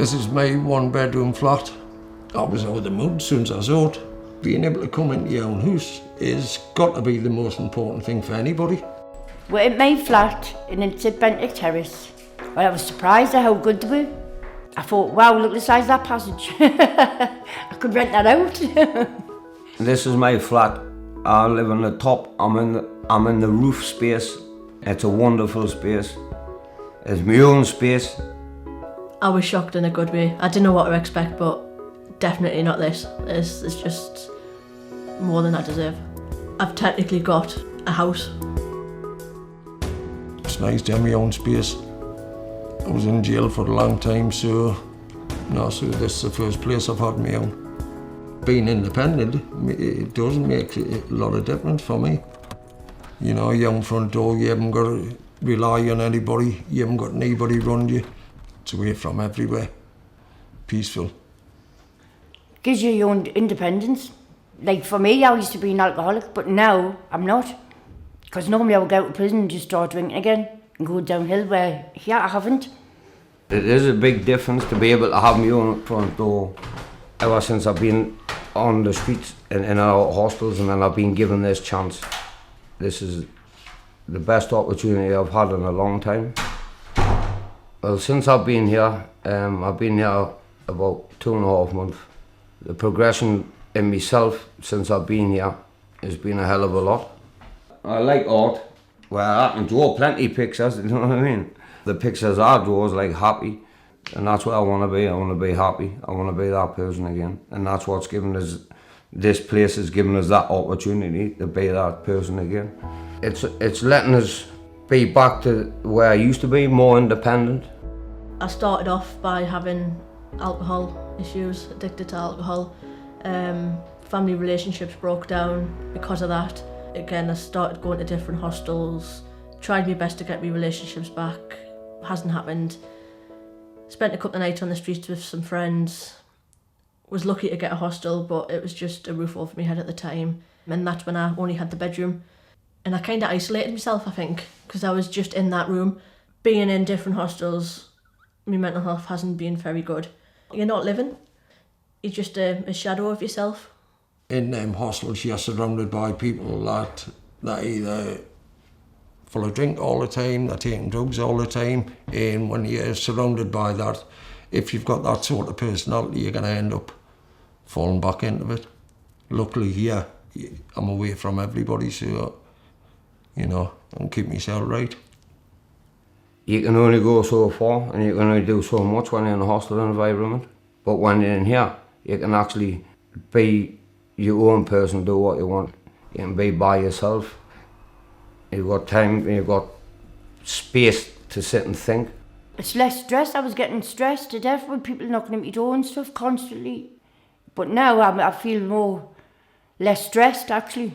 This is my one-bedroom flat. I was over the moon as soon as I saw it. Being able to come into your own house is got to be the most important thing for anybody. We're in my flat and it's at Bentinck Terrace. Well, I was surprised at how good they were. I thought, wow, look at the size of that passage. I could rent that out. This is my flat. I live on the top. I'm in the roof space. It's a wonderful space. It's my own space. I was shocked in a good way. I didn't know what to expect, but definitely not this. It's just more than I deserve. I've technically got a house. It's nice to have my own space. I was in jail for a long time, so this is the first place I've had my own. Being independent, it does make a lot of difference for me. You know, your own front door, you haven't got to rely on anybody, you haven't got anybody around you. It's away from everywhere. Peaceful. Gives you your own independence. Like for me, I used to be an alcoholic, but now I'm not. Because normally I would go out of prison and just start drinking again and go downhill, where here I haven't. It is a big difference to be able to have my own front door. Ever since I've been on the streets and in our hostels, and then I've been given this chance. This is the best opportunity I've had in a long time. Well, since I've been here about 2.5 months. The progression in myself since I've been here has been a hell of a lot. I like art, where I can draw plenty of pictures, you know what I mean? The pictures I draw is like happy, and that's what I want to be. I want to be happy. I want to be that person again, and that's what's given us, this place has given us that opportunity to be that person again. It's letting us be back to where I used to be, more independent. I started off by having alcohol issues, addicted to alcohol. Family relationships broke down because of that. Again, I started going to different hostels, tried my best to get my relationships back, hasn't happened. Spent a couple of nights on the streets with some friends. Was lucky to get a hostel, but it was just a roof over my head at the time. And that's when I only had the bedroom. And I kind of isolated myself, I think, because I was just in that room. Being in different hostels, my mental health hasn't been very good. You're not living. You're just a shadow of yourself. In hostels, you're surrounded by people that either full of drink all the time, they're taking drugs all the time, and when you're surrounded by that, if you've got that sort of personality, you're going to end up falling back into it. Luckily here, I'm away from everybody, so, you know, I can keep myself right. You can only go so far, and you can only do so much when you're in a hostel environment. But when you're in here, you can actually be your own person, do what you want. You can be by yourself. You've got time, you've got space to sit and think. It's less stress. I was getting stressed to death with people knocking at my door and stuff constantly. But now I feel less stressed, actually.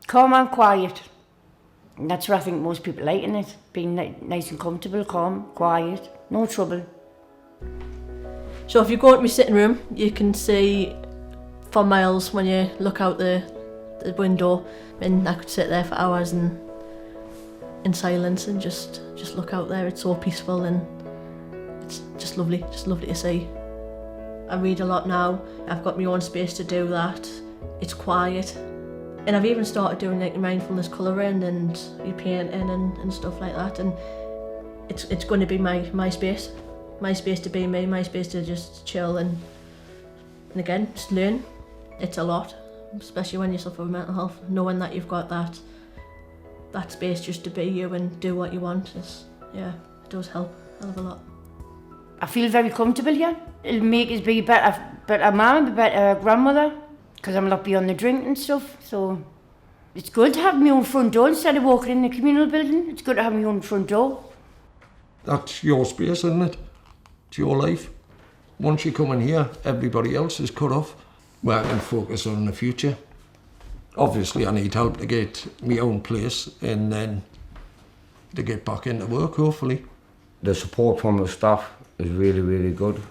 Calm and quiet. And that's what I think most people like in it. Being nice and comfortable, calm, quiet, no trouble. So if you go into my sitting room, you can see for miles when you look out the window, and I could sit there for hours and in silence and just look out there. It's so peaceful and it's just lovely to see. I read a lot now. I've got my own space to do that. It's quiet. And I've even started doing like mindfulness colouring and painting and stuff like that. And it's going to be my space. My space to be me, my space to just chill and again, just learn. It's a lot, especially when you suffer with mental health. Knowing that you've got that space just to be you and do what you want it does help a hell of a lot. I feel very comfortable here. It'll make us be better mum, a better grandmother, because I'm not beyond the drink and stuff. So it's good to have my own front door instead of walking in the communal building. It's good to have my own front door. That's your space, isn't it? It's your life. Once you come in here, everybody else is cut off. Where I can focus on the future. Obviously, I need help to get my own place and then to get back into work, hopefully. The support from the staff is really, really good.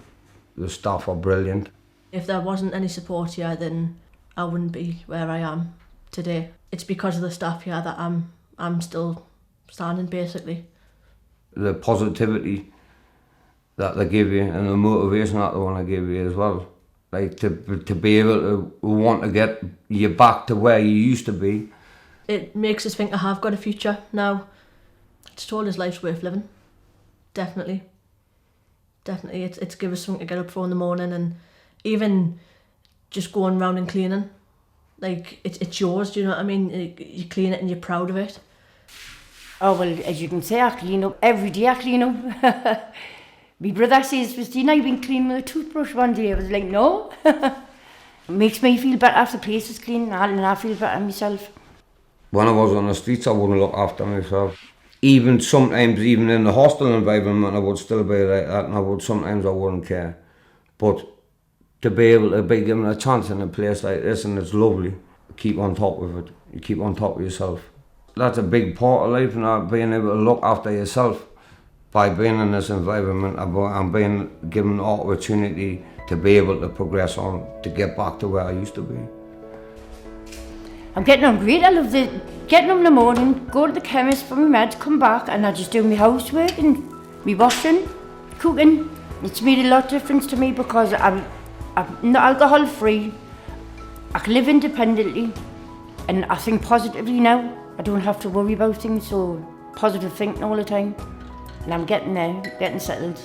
The staff are brilliant. If there wasn't any support here, then I wouldn't be where I am today. It's because of the staff here that I'm still standing, basically. The positivity that they give you and the motivation that they want to give you as well. Like to be able to want to get you back to where you used to be. It makes us think I have got a future now. It's told us life's worth living. Definitely. Definitely. It's give us something to get up for in the morning, and even just going round and cleaning. Like, it's yours, do you know what I mean? You clean it and you're proud of it. Oh, well, as you can say, I clean up. Every day I clean up. My brother says, Christina, you've been cleaning with a toothbrush one day. I was like, no. It makes me feel better if the place is clean, and I feel better myself. When I was on the streets, I wouldn't look after myself. Even sometimes, even in the hostel environment, I would still be like that, and sometimes I wouldn't care. But to be able to be given a chance in a place like this, and it's lovely, keep on top of it. You keep on top of yourself. That's a big part of life, and being able to look after yourself by being in this environment and being given the opportunity to be able to progress on, to get back to where I used to be. I'm getting on great. I love getting up in the morning, go to the chemist for my meds, come back, and I just do my housework and my washing, cooking. It's made a lot of difference to me because I'm not alcohol free. I can live independently, and I think positively now. I don't have to worry about things, so positive thinking all the time. And I'm getting there, getting settled.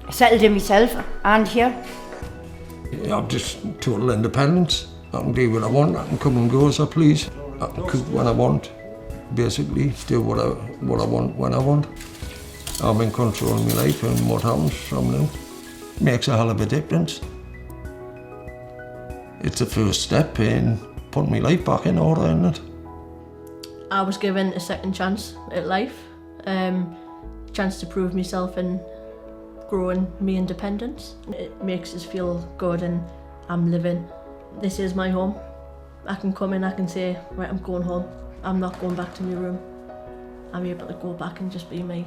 I settled in myself and here. Yeah, I'm just total independence. I can do what I want, I can come and go as I please. I can cook when I want, basically, do what I want when I want. I'm in control of my life and what happens from now. Makes a hell of a difference. It's the first step in putting my life back in order, isn't it? I was given a second chance at life, chance to prove myself and grow in my independence. It makes us feel good, and I'm living. This is my home. I can come in, I can say, right, I'm going home. I'm not going back to my room. I'm able to go back and just be me.